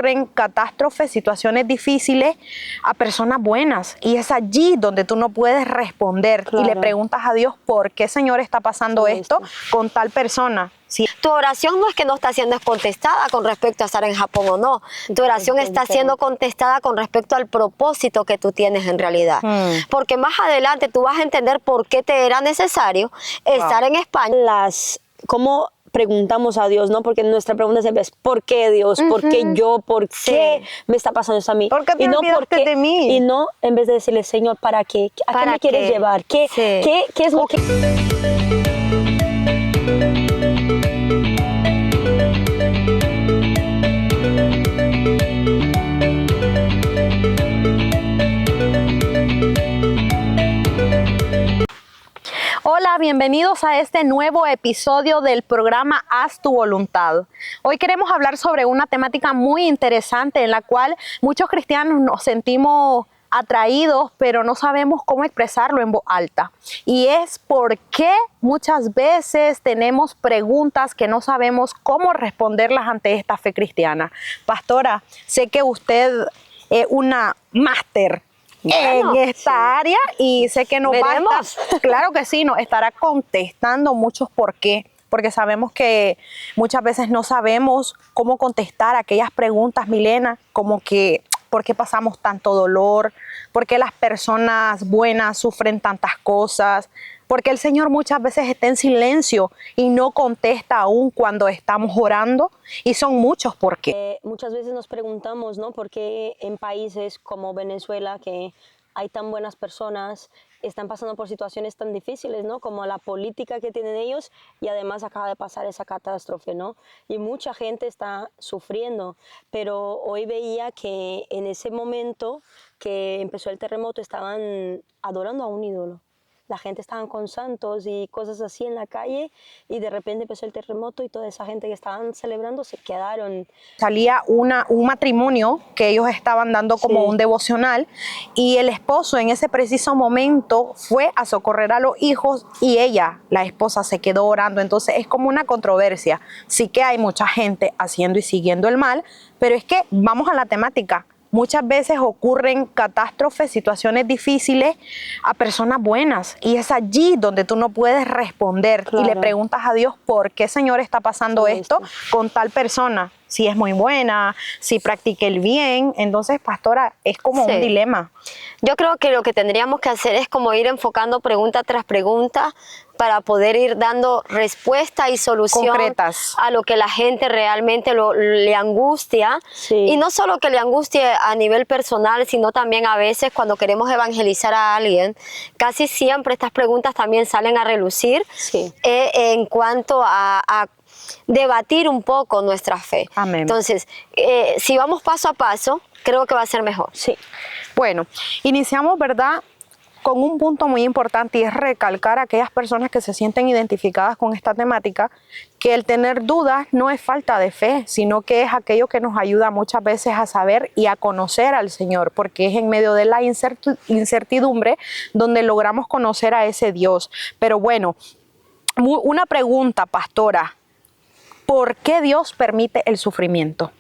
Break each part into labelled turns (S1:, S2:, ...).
S1: ocurren catástrofes, situaciones difíciles a personas buenas, y es allí donde tú no puedes responder y le preguntas a Dios por qué, Señor, está pasando esto con tal persona. Sí.
S2: Tu oración no es que no está siendo contestada con respecto a estar en Japón o no. Tu oración está siendo contestada con respecto al propósito que tú tienes en realidad. Porque más adelante tú vas a entender por qué te era necesario estar en España.
S3: ¿Cómo preguntamos a Dios, no? Porque nuestra pregunta siempre es ¿por qué Dios? ¿Por qué yo? ¿Por qué me está pasando eso a mí?
S1: ¿Por qué te olvidaste de mí?
S3: Y no, en vez de decirle, Señor, ¿para qué? ¿A qué me quieres llevar? ¿Qué es lo que...?
S1: Hola, bienvenidos a este nuevo episodio del programa Haz tu voluntad. Hoy queremos hablar sobre una temática muy interesante en la cual muchos cristianos nos sentimos atraídos, pero no sabemos cómo expresarlo en voz alta. Y es por qué muchas veces tenemos preguntas que no sabemos cómo responderlas ante esta fe cristiana. Pastora, sé que usted es una máster en esta área y sé que nos va a estar, claro que sí, nos estará contestando muchos por qué, porque sabemos que muchas veces no sabemos cómo contestar aquellas preguntas, Milena, como que ¿por qué pasamos tanto dolor? ¿Por qué las personas buenas sufren tantas cosas? Porque el Señor muchas veces está en silencio y no contesta aún cuando estamos orando, y son muchos por qué.
S3: Muchas veces nos preguntamos, ¿no? ¿Por qué en países como Venezuela, que hay tan buenas personas, están pasando por situaciones tan difíciles, ¿no? Como la política que tienen ellos, y además acaba de pasar esa catástrofe, ¿no? Y mucha gente está sufriendo, pero hoy veía que en ese momento que empezó el terremoto estaban adorando a un ídolo. La gente estaba con santos y cosas así en la calle, y de repente empezó el terremoto y toda esa gente que estaban celebrando se quedaron.
S1: Salía un matrimonio que ellos estaban dando como un devocional, y el esposo en ese preciso momento fue a socorrer a los hijos y ella, la esposa, se quedó orando. Entonces es como una controversia. Sí que hay mucha gente haciendo y siguiendo el mal, pero es que vamos a la temática. Muchas veces ocurren catástrofes, situaciones difíciles a personas buenas, y es allí donde tú no puedes responder y le preguntas a Dios por qué, Señor, está pasando esto con tal persona. Si es muy buena, si practica el bien. Entonces, pastora, es como un dilema.
S2: Yo creo que lo que tendríamos que hacer es como ir enfocando pregunta tras pregunta para poder ir dando respuesta y solución
S1: concretas
S2: a lo que la gente realmente le angustia. Y no solo que le angustie a nivel personal, sino también a veces cuando queremos evangelizar a alguien, casi siempre estas preguntas también salen a relucir en cuanto a debatir un poco nuestra fe.
S1: Amén.
S2: Entonces, si vamos paso a paso, creo que va a ser mejor.
S1: Bueno, iniciamos, ¿verdad?, con un punto muy importante, y es recalcar a aquellas personas que se sienten identificadas con esta temática, que el tener dudas no es falta de fe, sino que es aquello que nos ayuda muchas veces a saber y a conocer al Señor, porque es en medio de la incertidumbre donde logramos conocer a ese Dios. Pero bueno, una pregunta, pastora: ¿por qué Dios permite el sufrimiento?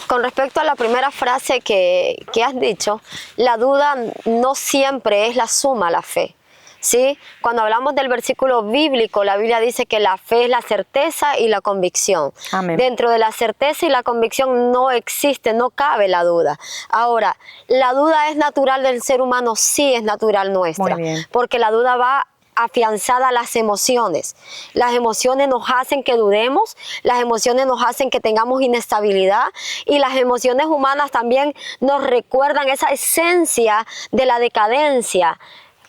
S2: Con respecto a la primera frase que has dicho, la duda no siempre es la suma a la fe, ¿sí? Cuando hablamos del versículo bíblico, la Biblia dice que la fe es la certeza y la convicción.
S1: Amén.
S2: Dentro de la certeza y la convicción no existe, no cabe la duda. Ahora, ¿la duda es natural del ser humano? Sí, es natural nuestra.
S1: Muy bien.
S2: Porque la duda va afianzada a las emociones. Las emociones nos hacen que dudemos, las emociones nos hacen que tengamos inestabilidad, y las emociones humanas también nos recuerdan esa esencia de la decadencia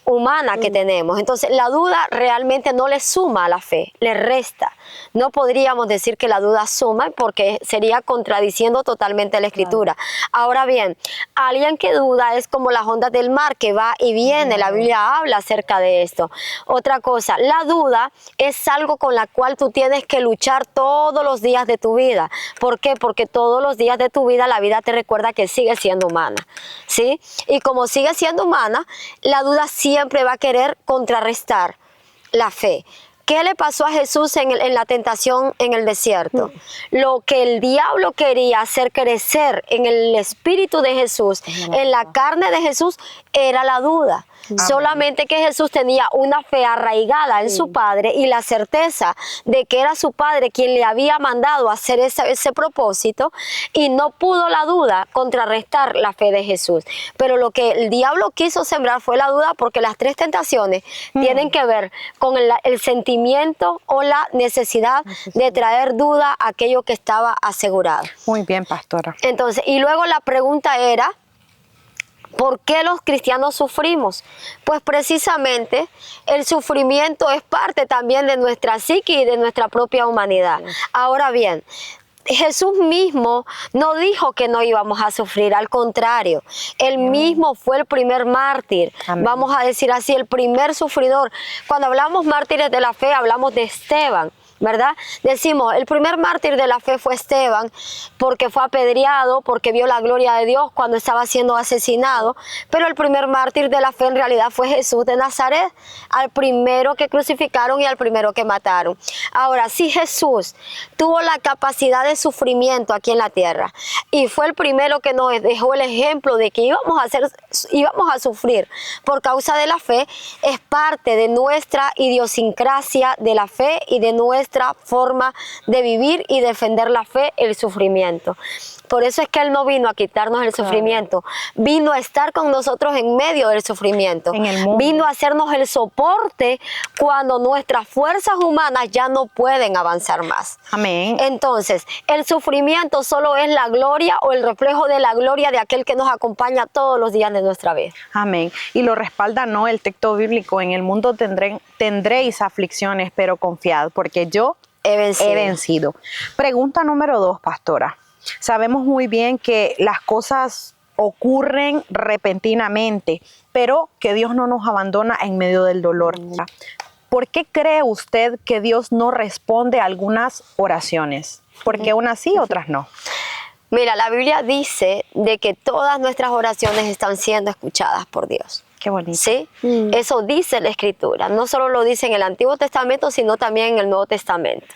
S2: humana que tenemos. Entonces, la duda realmente no le suma a la fe, le resta. No podríamos decir que la duda suma, porque sería contradiciendo totalmente la Escritura. Ahora bien, alguien que duda es como las ondas del mar, que va y viene. La Biblia habla acerca de esto. Otra cosa, la duda es algo con la cual tú tienes que luchar todos los días de tu vida. ¿Por qué? Porque todos los días de tu vida la vida te recuerda que sigue siendo humana, ¿sí? Y como sigue siendo humana, la duda siempre va a querer contrarrestar la fe. ¿Qué le pasó a Jesús en la tentación en el desierto? Lo que el diablo quería hacer crecer en el espíritu de Jesús, en la carne de Jesús, era la duda. Solamente que Jesús tenía una fe arraigada en su Padre y la certeza de que era su Padre quien le había mandado a hacer ese propósito, y no pudo la duda contrarrestar la fe de Jesús. Pero lo que el diablo quiso sembrar fue la duda, porque las tres tentaciones tienen que ver con el sentimiento o la necesidad de traer duda a aquello que estaba asegurado.
S1: Muy bien, pastora.
S2: Entonces, y luego la pregunta era, ¿por qué los cristianos sufrimos? Pues precisamente el sufrimiento es parte también de nuestra psique y de nuestra propia humanidad. Ahora bien, Jesús mismo no dijo que no íbamos a sufrir, al contrario, Él mismo fue el primer mártir.
S1: Amén.
S2: Vamos a decir así, el primer sufridor. Cuando hablamos mártires de la fe, hablamos de Esteban, ¿verdad? Decimos, el primer mártir de la fe fue Esteban, porque fue apedreado, porque vio la gloria de Dios cuando estaba siendo asesinado, pero el primer mártir de la fe en realidad fue Jesús de Nazaret, al primero que crucificaron y al primero que mataron. Ahora, si Jesús tuvo la capacidad de sufrimiento aquí en la tierra, y fue el primero que nos dejó el ejemplo de que íbamos a sufrir por causa de la fe, es parte de nuestra idiosincrasia de la fe y de nuestra forma de vivir y defender la fe, el sufrimiento. Por eso es que Él no vino a quitarnos el sufrimiento, vino a estar con nosotros en medio del sufrimiento,
S1: En el mundo.
S2: vino a hacernos el soporte cuando nuestras fuerzas humanas ya no pueden avanzar más.
S1: Amén.
S2: Entonces, el sufrimiento solo es la gloria o el reflejo de la gloria de aquel que nos acompaña todos los días de nuestra vida.
S1: Amén. Y lo respalda, ¿no?, el texto bíblico: en el mundo tendréis aflicciones, pero confiad, porque yo
S2: He vencido.
S1: he vencido. Pregunta número 2, pastora. Sabemos muy bien que las cosas ocurren repentinamente, pero que Dios no nos abandona en medio del dolor. ¿Por qué cree usted que Dios no responde a algunas oraciones? Porque unas sí, otras no.
S2: Mira, la Biblia dice de que todas nuestras oraciones están siendo escuchadas por Dios.
S1: Qué bonito.
S2: ¿Sí? Eso dice la Escritura. No solo lo dice en el Antiguo Testamento, sino también en el Nuevo Testamento.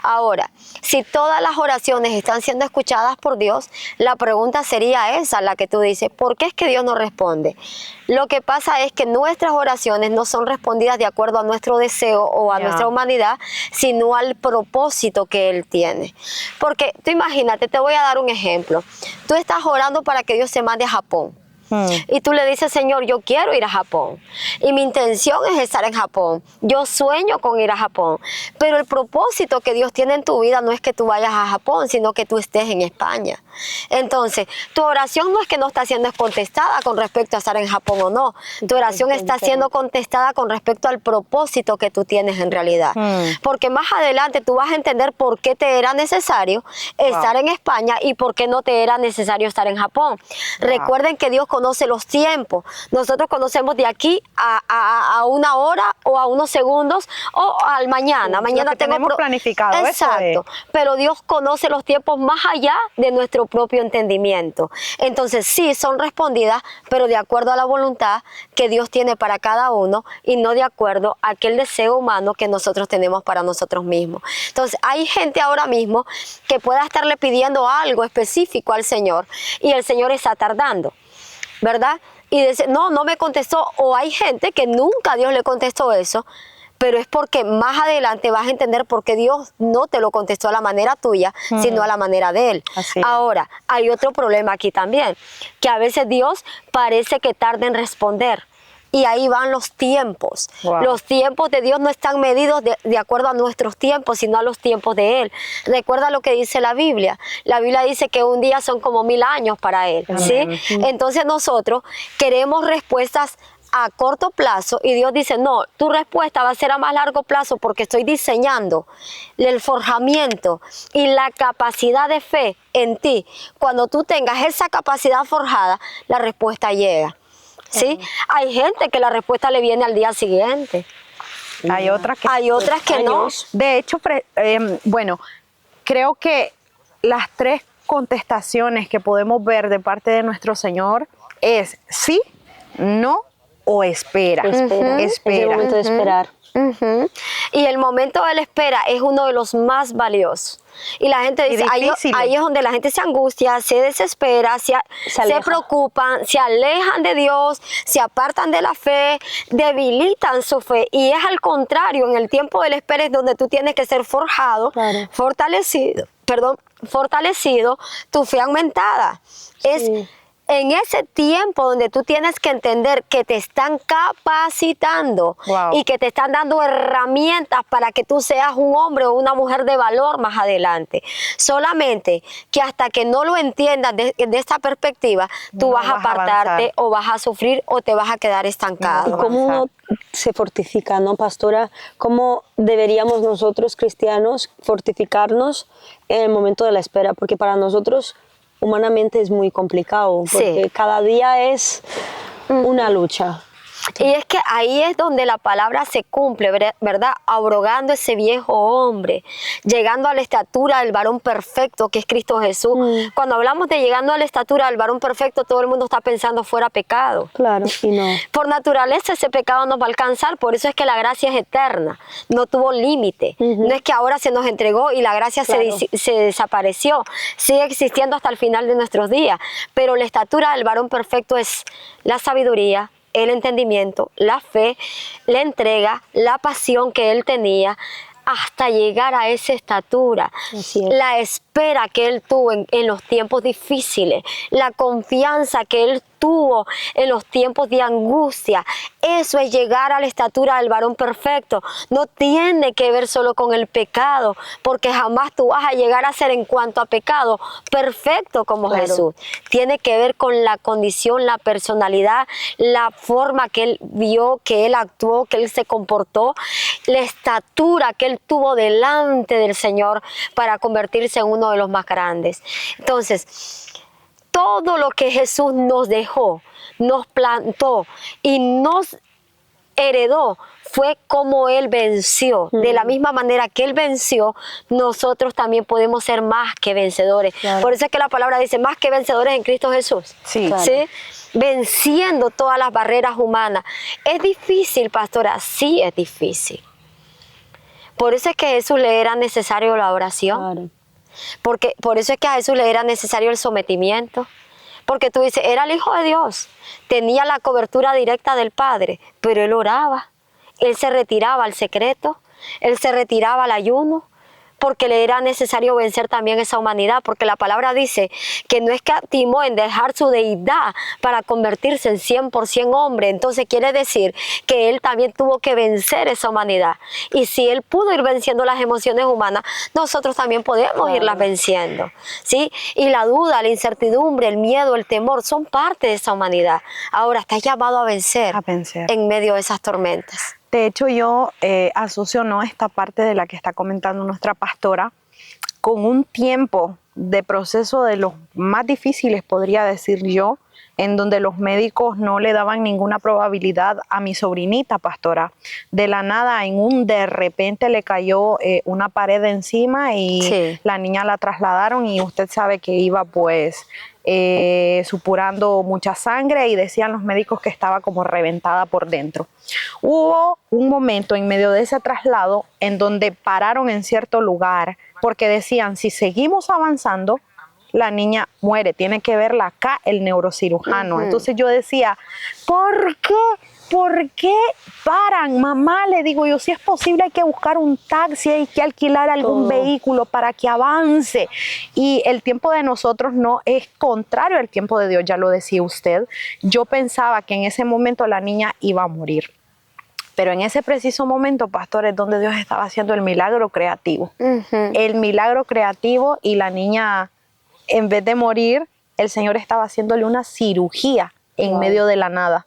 S2: Ahora, si todas las oraciones están siendo escuchadas por Dios, la pregunta sería esa, la que tú dices: ¿por qué es que Dios no responde? Lo que pasa es que nuestras oraciones no son respondidas de acuerdo a nuestro deseo o a nuestra humanidad, sino al propósito que Él tiene. Porque tú imagínate, te voy a dar un ejemplo. Tú estás orando para que Dios te mande a Japón. Y tú le dices: Señor, yo quiero ir a Japón y mi intención es estar en Japón, yo sueño con ir a Japón, pero el propósito que Dios tiene en tu vida no es que tú vayas a Japón, sino que tú estés en España. Entonces, tu oración no es que no está siendo contestada con respecto a estar en Japón o no, tu oración está siendo contestada con respecto al propósito que tú tienes en realidad, porque más adelante tú vas a entender por qué te era necesario estar en España y por qué no te era necesario estar en Japón. Recuerden que Dios conoce los tiempos. Nosotros conocemos de aquí a una hora o a unos segundos o al mañana. Mañana
S1: lo que tenemos planificado.
S2: Exacto. Pero Dios conoce los tiempos más allá de nuestro propio entendimiento. Entonces sí, son respondidas, pero de acuerdo a la voluntad que Dios tiene para cada uno y no de acuerdo a aquel deseo humano que nosotros tenemos para nosotros mismos. Entonces hay gente ahora mismo que pueda estarle pidiendo algo específico al Señor y el Señor está tardando, ¿verdad? Y dice: no me contestó. O hay gente que nunca Dios le contestó eso, pero es porque más adelante vas a entender por qué Dios no te lo contestó a la manera tuya, sino a la manera de Él.
S1: Así es.
S2: Ahora, hay otro problema aquí también, que a veces Dios parece que tarda en responder. Y ahí van los tiempos.
S1: Wow.
S2: Los tiempos de Dios no están medidos de acuerdo a nuestros tiempos, sino a los tiempos de Él. Recuerda lo que dice la Biblia. La Biblia dice que un día son como 1000 años para Él. ¿Sí? Entonces nosotros queremos respuestas a corto plazo y Dios dice: no, tu respuesta va a ser a más largo plazo, porque estoy diseñando el forjamiento y la capacidad de fe en ti. Cuando tú tengas esa capacidad forjada, la respuesta llega. ¿Sí? Hay gente que la respuesta le viene al día siguiente.
S1: Hay otras que
S2: no.
S1: De hecho, bueno, creo que las 3 contestaciones que podemos ver de parte de nuestro Señor es sí, no o espera.
S3: Espera. Es el
S1: Espera.
S3: momento de esperar.
S2: Ujú. Y el momento de la espera es uno de los más valiosos. Y la gente dice, ahí es donde la gente se angustia, se desespera, se
S3: aleja.
S2: preocupan, se alejan de Dios, se apartan de la fe, debilitan su fe. Y es al contrario, en el tiempo de la espera es donde tú tienes que ser forjado,
S3: Claro.
S2: fortalecido, tu fe aumentada. Es en ese tiempo donde tú tienes que entender que te están capacitando
S1: Wow.
S2: y que te están dando herramientas para que tú seas un hombre o una mujer de valor más adelante. Solamente que hasta que no lo entiendas de esta perspectiva, tú
S1: No
S2: vas a
S1: vas a
S2: apartarte
S1: avanzar.
S2: o vas a sufrir o te vas a quedar
S3: Y
S2: estancado.
S3: cómo uno se fortifica, ¿no, pastora? ¿Cómo deberíamos nosotros, cristianos, fortificarnos en el momento de la espera? Porque para nosotros humanamente es muy complicado, porque
S2: Sí.
S3: cada día es una lucha.
S2: Y es que ahí es donde la palabra se cumple, ¿verdad? Abrogando ese viejo hombre, llegando a la estatura del varón perfecto que es Cristo Jesús. Cuando hablamos de llegando a la estatura del varón perfecto, todo el mundo está pensando fuera pecado.
S3: Claro, y no.
S2: Por naturaleza ese pecado nos va a alcanzar, por eso es que la gracia es eterna, no tuvo límite. No es que ahora se nos entregó y la gracia
S3: Claro.
S2: se desapareció, sigue existiendo hasta el final de nuestros días, pero la estatura del varón perfecto es la sabiduría, el entendimiento, la fe, la entrega, la pasión que él tenía hasta llegar a esa estatura.
S3: Así es.
S2: La espera que él tuvo en los tiempos difíciles, la confianza que él tuvo en los tiempos de angustia. Eso es llegar a la estatura del varón perfecto. No tiene que ver solo con el pecado, porque jamás tú vas a llegar a ser en cuanto a pecado perfecto como
S3: Claro.
S2: Jesús. Tiene que ver con la condición, la personalidad, la forma que él vio, que él actuó, que él se comportó, la estatura que él tuvo delante del Señor para convertirse en uno de los más grandes. Entonces, todo lo que Jesús nos dejó, nos plantó y nos heredó fue como Él venció. De la misma manera que Él venció, nosotros también podemos ser más que vencedores.
S3: Claro.
S2: Por eso es que la palabra dice más que vencedores en Cristo Jesús.
S1: Sí.
S3: Claro.
S2: ¿Sí? Venciendo todas las barreras humanas. ¿Es difícil, pastora? Sí, es difícil. Por eso es que a Jesús le era necesario la oración.
S3: Claro.
S2: Porque por eso es que a Jesús le era necesario el sometimiento. Porque tú dices, era el Hijo de Dios, tenía la cobertura directa del Padre, pero él oraba, él se retiraba al secreto, él se retiraba al ayuno, porque le era necesario vencer también esa humanidad, porque la palabra dice que no escatimó en dejar su deidad para convertirse en 100% hombre. Entonces quiere decir que él también tuvo que vencer esa humanidad. Y si él pudo ir venciendo las emociones humanas, nosotros también podemos irlas venciendo, ¿sí? Y la duda, la incertidumbre, el miedo, el temor son parte de esa humanidad. Ahora estás llamado a vencer, en medio de esas tormentas.
S1: De hecho, yo asocio esta parte de la que está comentando nuestra pastora con un tiempo de proceso de los más difíciles, podría decir yo, en donde los médicos no le daban ninguna probabilidad a mi sobrinita, pastora. De la nada, de repente le cayó una pared encima y la niña la trasladaron y usted sabe que iba pues supurando mucha sangre y decían los médicos que estaba como reventada por dentro. Hubo un momento en medio de ese traslado en donde pararon en cierto lugar porque decían, si seguimos avanzando, la niña muere, tiene que verla acá el neurocirujano. Entonces yo decía, ¿por qué? ¿Por qué paran? Mamá, le digo yo, si es posible hay que buscar un taxi, hay que alquilar algún vehículo para que avance. Y el tiempo de nosotros no es contrario al tiempo de Dios, ya lo decía usted. Yo pensaba que en ese momento la niña iba a morir. Pero en ese preciso momento, pastor, es donde Dios estaba haciendo el milagro creativo. El milagro creativo, y la niña, en vez de morir, el Señor estaba haciéndole una cirugía en medio de la nada.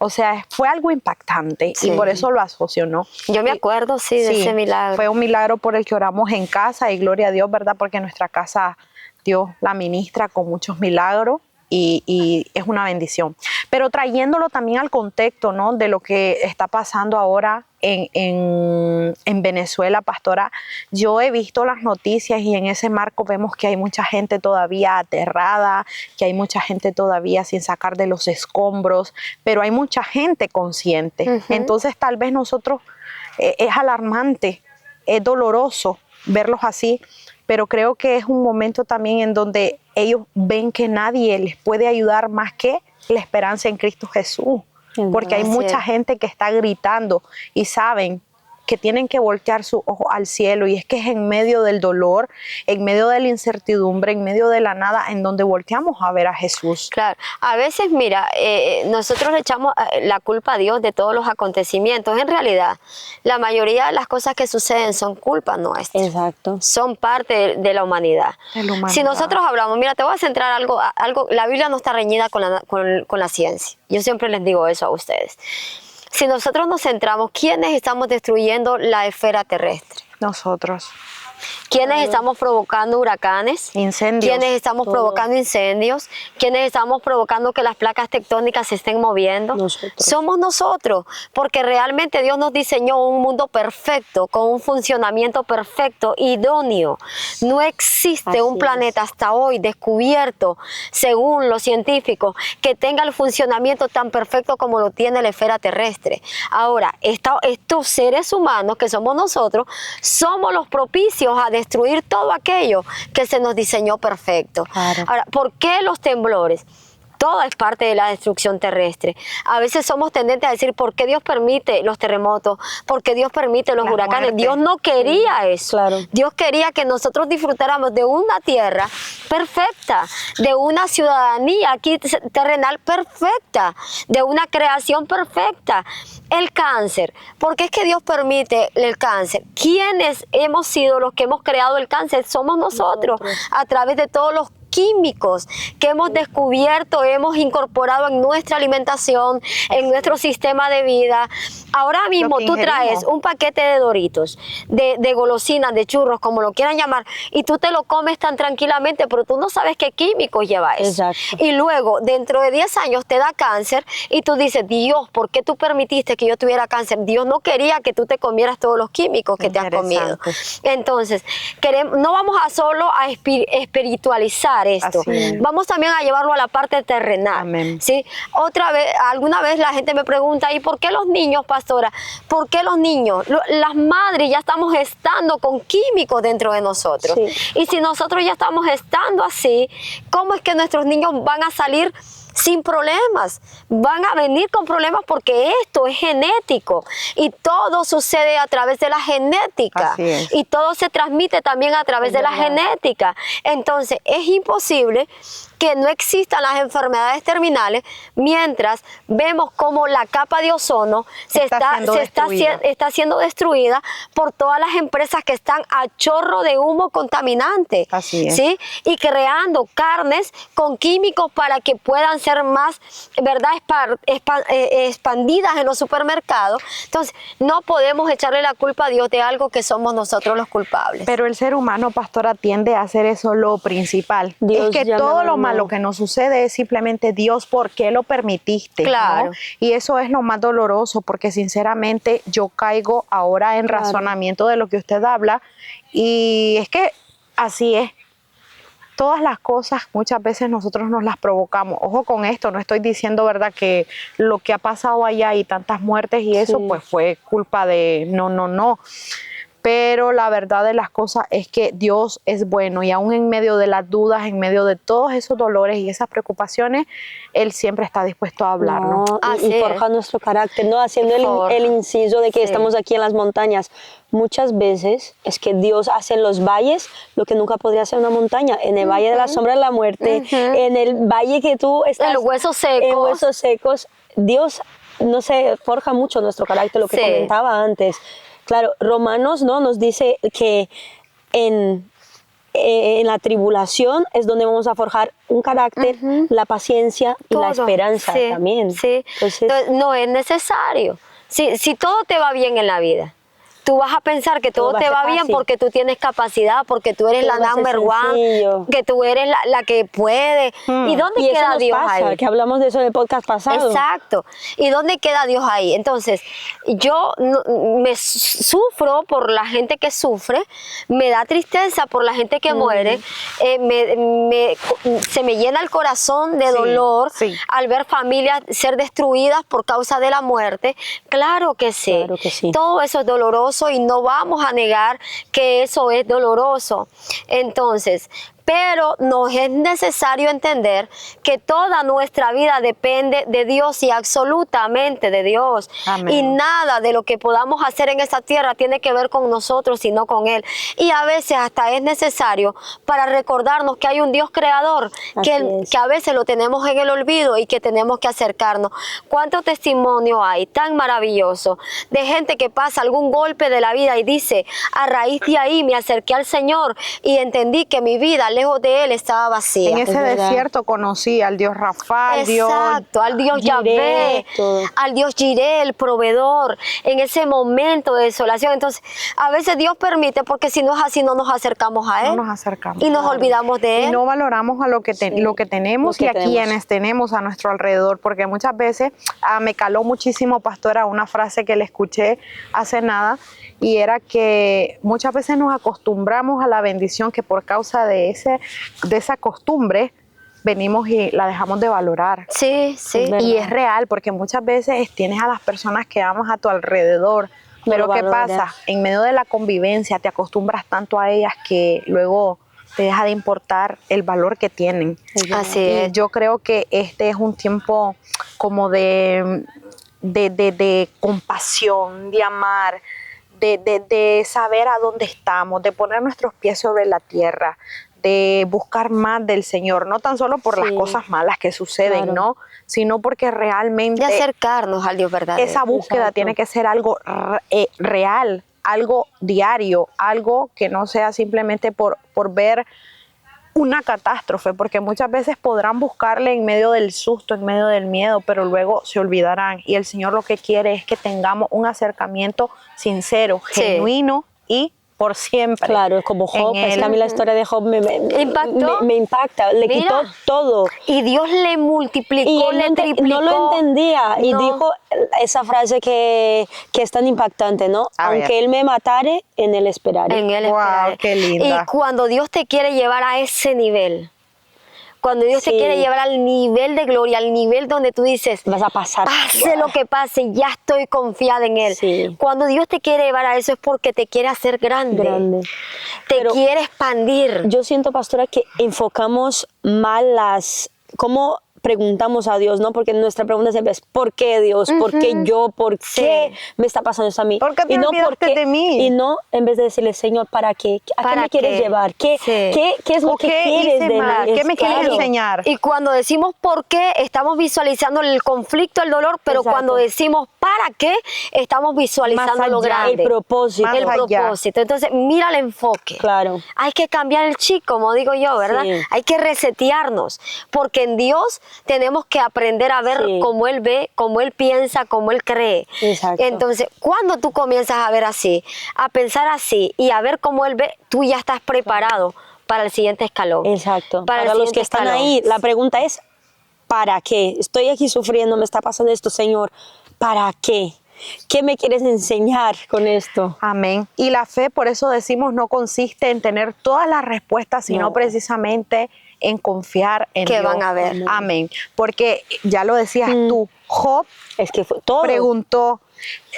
S1: O sea, fue algo impactante y por eso lo asocio, ¿no?
S2: Yo me acuerdo, de ese milagro.
S1: Fue un milagro por el que oramos en casa y gloria a Dios, ¿verdad? Porque nuestra casa Dios la ministra con muchos milagros. y es una bendición. Pero trayéndolo también al contexto, ¿no?, de lo que está pasando ahora en Venezuela, pastora, yo he visto las noticias y en ese marco vemos que hay mucha gente todavía aterrada, que hay mucha gente todavía sin sacar de los escombros, pero hay mucha gente consciente. Entonces tal vez nosotros, es alarmante, es doloroso verlos así, pero creo que es un momento también en donde ellos ven que nadie les puede ayudar más que la esperanza en Cristo Jesús. Porque hay mucha gente que está gritando y saben que tienen que voltear su ojo al cielo, y es que es en medio del dolor, en medio de la incertidumbre, en medio de la nada, en donde volteamos a ver a Jesús.
S2: Claro, a veces, mira, nosotros le echamos la culpa a Dios de todos los acontecimientos. En realidad, la mayoría de las cosas que suceden son culpa nuestra.
S3: Exacto.
S2: Son parte de la humanidad. Si nosotros hablamos, mira, te voy a centrar algo, la Biblia no está reñida con la ciencia. Yo siempre les digo eso a ustedes. Si nosotros nos centramos, ¿quiénes estamos destruyendo la esfera terrestre?
S1: Nosotros.
S2: ¿Quiénes estamos provocando huracanes?
S1: Incendios.
S2: ¿Quiénes estamos provocando incendios? ¿Quiénes estamos provocando que las placas tectónicas se estén moviendo?
S3: Nosotros.
S2: Somos nosotros, porque realmente Dios nos diseñó un mundo perfecto, con un funcionamiento perfecto, idóneo. No existe un planeta hasta hoy descubierto, según los científicos, que tenga el funcionamiento tan perfecto como lo tiene la esfera terrestre. Ahora, estos seres humanos que somos nosotros, somos los propicios a destruir todo aquello que se nos diseñó perfecto.
S1: Claro.
S2: Ahora, ¿por qué los temblores? Todo es parte de la destrucción terrestre. A veces somos tendentes a decir, ¿por qué Dios permite los terremotos? ¿Por qué Dios permite los huracanes?
S1: Muerte.
S2: Dios no quería eso.
S3: Claro.
S2: Dios quería que nosotros disfrutáramos de una tierra perfecta, de una ciudadanía aquí terrenal perfecta, de una creación perfecta. El cáncer, ¿por qué es que Dios permite el cáncer? ¿Quiénes hemos sido los que hemos creado el cáncer? Somos nosotros. A través de todos los químicos que hemos descubierto, hemos incorporado en nuestra alimentación, en nuestro sistema de vida. Ahora mismo tú traes un paquete de Doritos, de golosinas, de churros, como lo quieran llamar, y tú te lo comes tan tranquilamente, pero tú no sabes qué químicos lleva eso.
S3: Exacto.
S2: Y luego, dentro de 10 años te da cáncer y tú dices, Dios, ¿por qué tú permitiste que yo tuviera cáncer? Dios no quería que tú te comieras todos los químicos que te has comido. Entonces, no vamos a solo a espiritualizar esto. Vamos también a llevarlo a la parte terrenal.
S1: Amén.
S2: ¿Sí? Alguna vez la gente me pregunta, ¿y por qué los niños, pastora? ¿Por qué los niños? Las madres ya estamos gestando con químicos dentro de nosotros.
S3: Sí.
S2: Y si nosotros ya estamos gestando así, ¿cómo es que nuestros niños van a salir sin problemas? Van a venir con problemas porque esto es genético y todo sucede a través de la genética.
S1: Así es.
S2: Y todo se transmite también a través de la genética. Entonces es imposible que no existan las enfermedades terminales mientras vemos cómo la capa de ozono está siendo destruida por todas las empresas que están a chorro de humo contaminante.
S1: Así es.
S2: ¿Sí? Y creando carnes con químicos para que puedan ser más, ¿verdad?, expandidas en los supermercados. Entonces, no podemos echarle la culpa a Dios de algo que somos nosotros los culpables.
S1: Pero el ser humano, pastora, tiende a hacer eso lo principal.
S3: Dios
S1: es que todo lo malo que nos sucede es simplemente Dios, ¿por qué lo permitiste?
S2: Claro.
S1: ¿no? Y eso es lo más doloroso, porque sinceramente yo caigo ahora en razonamiento de lo que usted habla, y es que así es. Todas las cosas muchas veces nosotros nos las provocamos. Ojo con esto, no estoy diciendo, ¿verdad?, que lo que ha pasado allá y tantas muertes y eso pues fue culpa de... No. Pero la verdad de las cosas es que Dios es bueno, y aún en medio de las dudas, en medio de todos esos dolores y esas preocupaciones, Él siempre está dispuesto a hablarnos.
S3: Y forja nuestro carácter, ¿no? Haciendo el inciso de que estamos aquí en las montañas. Muchas veces es que Dios hace en los valles lo que nunca podría hacer una montaña. En el valle de la sombra de la muerte, en el valle que tú estás...
S2: En los huesos secos.
S3: En huesos secos. Dios, no sé, forja mucho nuestro carácter, lo que comentaba antes. Claro, Romanos, ¿no?, nos dice que en la tribulación es donde vamos a forjar un carácter, la paciencia y la esperanza también.
S2: Sí. Entonces, no es necesario. Si todo te va bien en la vida, tú vas a pensar que todo
S3: va a
S2: te
S3: ser
S2: va bien
S3: fácil.
S2: porque tú tienes capacidad, porque tú eres
S3: Todo
S2: la
S3: va a ser
S2: number one,
S3: sencillo.
S2: que tú eres la que puede. ¿Y dónde
S3: Y eso
S2: queda
S3: nos
S2: Dios
S3: pasa,
S2: ahí?
S3: que hablamos de eso en el podcast pasado.
S2: Exacto. ¿Y dónde queda Dios ahí? Entonces, yo me sufro por la gente que sufre, me da tristeza por la gente que muere, se me llena el corazón de
S1: Sí,
S2: dolor
S1: sí.
S2: al ver familias ser destruidas por causa de la muerte. Claro que sí.
S3: Claro que sí.
S2: Todo eso es doloroso y no vamos a negar que eso es doloroso. Entonces, pero nos es necesario entender que toda nuestra vida depende de Dios y absolutamente de Dios.
S1: Amén.
S2: Y nada de lo que podamos hacer en esta tierra tiene que ver con nosotros, sino con Él. Y a veces hasta es necesario para recordarnos que hay un Dios creador,
S3: Así es.
S2: que a veces lo tenemos en el olvido y que tenemos que acercarnos. ¿Cuánto testimonio hay tan maravilloso de gente que pasa algún golpe de la vida y dice, a raíz de ahí me acerqué al Señor y entendí que mi vida lejos de Él estaba vacía?
S1: En ese
S3: Es verdad.
S1: desierto conocí al Dios Rafa, al Dios...
S2: Exacto, al Dios
S3: Jireh,
S2: Yahvé,
S3: todo.
S2: al Dios Jireh, el proveedor, en ese momento de desolación. Entonces, a veces Dios permite, porque si no es así, no nos acercamos a Él.
S1: No nos acercamos.
S2: Y nos olvidamos de
S1: Y
S2: Él.
S1: no valoramos a lo que, lo que tenemos
S3: Lo que
S1: y a
S3: tenemos.
S1: quienes tenemos a nuestro alrededor, porque muchas veces me caló muchísimo, pastora, una frase que le escuché hace nada, y era que muchas veces nos acostumbramos a la bendición que por causa de esa costumbre venimos y la dejamos de valorar.
S2: Sí, sí.
S3: Es verdad.
S1: Y es real, porque muchas veces tienes a las personas que amas a tu alrededor,
S3: No
S1: pero
S3: lo
S1: ¿qué
S3: valoras.
S1: pasa? En medio de la convivencia te acostumbras tanto a ellas que luego te deja de importar el valor que tienen.
S2: Así
S1: Y
S2: es.
S1: yo creo que este es un tiempo como de compasión, de amar, de saber a dónde estamos, de poner nuestros pies sobre la tierra, de buscar más del Señor, no tan solo por las
S3: Sí.
S1: cosas malas que suceden,
S3: Claro.
S1: ¿no? Sino porque realmente
S2: De acercarnos al Dios verdadero.
S1: esa búsqueda
S3: Exacto.
S1: tiene que ser algo real, algo diario, algo que no sea simplemente por ver una catástrofe, porque muchas veces podrán buscarle en medio del susto, en medio del miedo, pero luego se olvidarán. Y el Señor lo que quiere es que tengamos un acercamiento sincero,
S2: Sí.
S1: genuino y por siempre.
S3: Claro, como Job.
S1: en
S3: Es que
S1: él.
S3: a mí la historia de Job me
S2: ¿Impactó?
S3: me impacta. Le
S2: Mira.
S3: quitó todo.
S2: Y Dios le multiplicó,
S3: Y él
S2: le triplicó.
S3: no lo entendía. Y
S2: No.
S3: dijo esa frase que es tan impactante, ¿no?
S1: A ver.
S3: Aunque él me matare, en él esperaré.
S2: En él
S1: Wow,
S2: esperaré.
S1: qué linda.
S2: Y cuando Dios te quiere llevar a ese nivel, cuando Dios te
S3: Sí.
S2: quiere llevar al nivel de gloria, al nivel donde tú dices,
S3: Vas a pasar.
S2: pase lo que pase, ya estoy confiada en Él.
S3: Sí.
S2: Cuando Dios te quiere llevar a eso es porque te quiere hacer grande.
S3: Grande.
S2: Te
S3: Pero
S2: quiere expandir.
S3: Yo siento, pastora, que enfocamos mal cómo preguntamos a Dios, ¿no? Porque nuestra pregunta siempre es ¿por qué Dios? ¿Por qué yo? ¿Por qué me está pasando esto a mí?
S1: ¿Por qué te
S3: y no
S1: olvidaste de mí?
S3: Y no, en vez de decirle, Señor, ¿para qué? ¿A qué
S2: ¿Para
S3: me quieres
S2: qué?
S3: llevar? ¿Qué es lo
S1: ¿O
S3: que
S1: qué
S3: quieres
S1: hice
S3: de
S1: mal?
S3: mí?
S1: ¿Qué me quieres
S3: Claro.
S1: enseñar?
S2: Y cuando decimos por qué, estamos visualizando el conflicto, el dolor, pero
S3: Exacto.
S2: cuando decimos para qué, estamos visualizando
S1: Más
S2: lo
S1: allá.
S2: grande.
S3: El propósito.
S1: Más
S2: El
S1: allá.
S2: propósito. Entonces, mira el enfoque.
S3: Claro.
S2: Hay que cambiar el chip, como digo yo, ¿verdad?
S3: Sí.
S2: Hay que resetearnos, porque en Dios tenemos que aprender a ver
S3: Sí.
S2: cómo Él ve, cómo Él piensa, cómo Él cree.
S3: Exacto.
S2: Entonces, cuando tú comienzas a ver así, a pensar así y a ver cómo Él ve, tú ya estás preparado para el siguiente escalón.
S3: Exacto.
S2: Para el
S3: Para los
S2: siguiente
S3: que están
S2: escalón.
S3: ahí, la pregunta es, ¿para qué? Estoy aquí sufriendo, me está pasando esto, Señor. ¿Para qué? ¿Qué me quieres enseñar con esto?
S1: Amén. Y la fe, por eso decimos, no consiste en tener todas las respuestas, sino
S3: No.
S1: precisamente en confiar en
S2: Que
S1: Dios.
S2: van a ver.
S1: Amén. Porque ya lo decías tú, Job
S3: Es que fue todo.
S1: preguntó,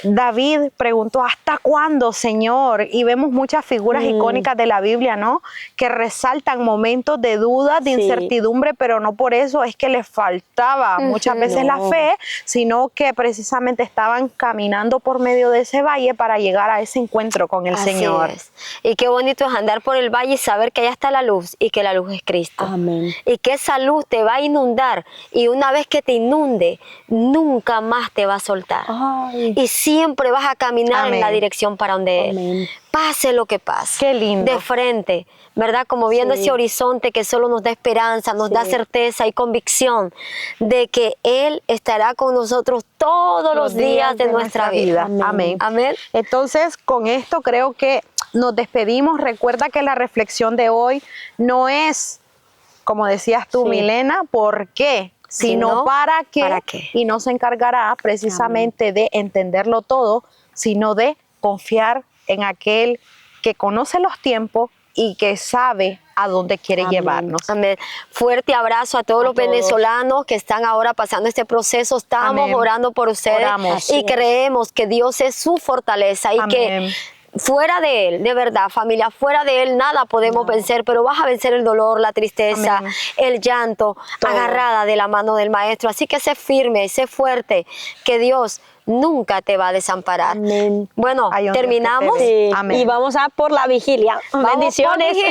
S1: David preguntó, ¿hasta cuándo, Señor? Y vemos muchas figuras icónicas de la Biblia, ¿no? Que resaltan momentos de duda, de
S3: Sí.
S1: incertidumbre, pero no por eso es que les faltaba muchas veces la
S3: No.
S1: fe, sino que precisamente estaban caminando por medio de ese valle para llegar a ese encuentro con el
S2: Así
S1: Señor.
S2: es. Y qué bonito es andar por el valle y saber que allá está la luz y que la luz es Cristo.
S3: Amén.
S2: Y que esa luz te va a inundar y una vez que te inunde, nunca más te va a soltar.
S3: Ay,
S2: y siempre vas a caminar
S1: Amén.
S2: en la dirección para donde Él.
S3: Amén.
S2: Pase lo que pase.
S1: Qué lindo.
S2: De frente, ¿verdad? Como viendo
S3: Sí.
S2: ese horizonte que solo nos da esperanza, nos da
S3: Sí.
S2: certeza y convicción de que Él estará con nosotros todos los días de nuestra vida.
S1: Amén.
S2: Amén.
S1: Entonces, con esto creo que nos despedimos. Recuerda que la reflexión de hoy no es, como decías tú,
S3: Sí.
S1: Milena, ¿por qué? Sino
S2: Sino,
S1: para qué.
S2: ¿para qué?
S1: Y no se encargará precisamente de entenderlo todo, sino de confiar en aquel que conoce los tiempos y que sabe a dónde quiere
S3: Amén.
S1: llevarnos.
S2: Amén. Fuerte abrazo a todos los
S3: todos.
S2: venezolanos que están ahora pasando este proceso. Estamos
S1: Amén.
S2: orando por ustedes
S1: Oramos.
S3: Así
S2: y
S3: es.
S2: creemos que Dios es su fortaleza y
S1: Amén.
S2: que fuera de Él, de verdad, familia, fuera de Él nada podemos vencer, pero vas a vencer el dolor, la tristeza,
S1: Amén.
S2: el llanto, agarrada de la mano del Maestro. Así que sé firme, sé fuerte, que Dios nunca te va a desamparar.
S3: Amén.
S2: Bueno,
S1: Ahí donde
S2: terminamos.
S1: usted te ve.
S3: Sí.
S1: Amén.
S3: Y vamos a por la vigilia.
S2: Vamos por
S3: Bendiciones.
S2: vigilia.